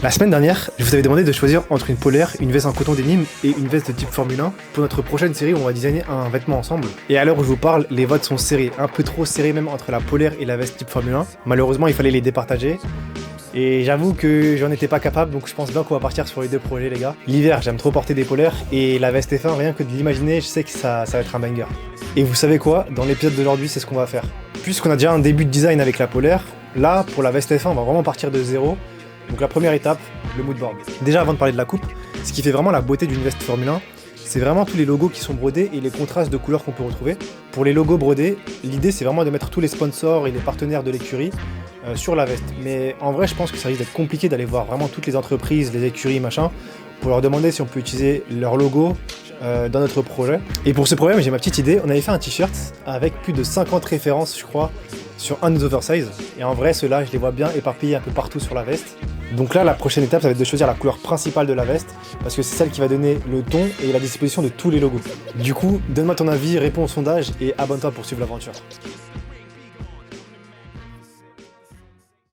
La semaine dernière, je vous avais demandé de choisir entre une polaire, une veste en coton dénime et une veste de type Formule 1 pour notre prochaine série où on va designer un vêtement ensemble. Et à l'heure où je vous parle, les votes sont serrés, un peu trop serrés même entre la polaire et la veste type Formule 1. Malheureusement, il fallait les départager. Et j'avoue que j'en étais pas capable, donc je pense bien qu'on va partir sur les deux projets, les gars. L'hiver, j'aime trop porter des polaires, et la veste F1, rien que de l'imaginer, je sais que ça va être un banger. Et vous savez quoi? Dans l'épisode d'aujourd'hui, c'est ce qu'on va faire. Puisqu'on a déjà un début de design avec la polaire, là, pour la veste F1, on va vraiment partir de zéro. Donc la première étape, le moodboard. Déjà, avant de parler de la coupe, ce qui fait vraiment la beauté d'une veste Formule 1, c'est vraiment tous les logos qui sont brodés et les contrastes de couleurs qu'on peut retrouver. Pour les logos brodés, l'idée c'est vraiment de mettre tous les sponsors et les partenaires de l'écurie sur la veste. Mais en vrai, je pense que ça risque d'être compliqué d'aller voir vraiment toutes les entreprises, les écuries, machin, pour leur demander si on peut utiliser leur logo dans notre projet. Et pour ce problème, j'ai ma petite idée. On avait fait un t-shirt avec plus de 50 références, je crois, sur un des oversize. Et en vrai, ceux-là, je les vois bien éparpillés un peu partout sur la veste. Donc là, la prochaine étape, ça va être de choisir la couleur principale de la veste, parce que c'est celle qui va donner le ton et la disposition de tous les logos. Du coup, donne-moi ton avis, réponds au sondage et abonne-toi pour suivre l'aventure.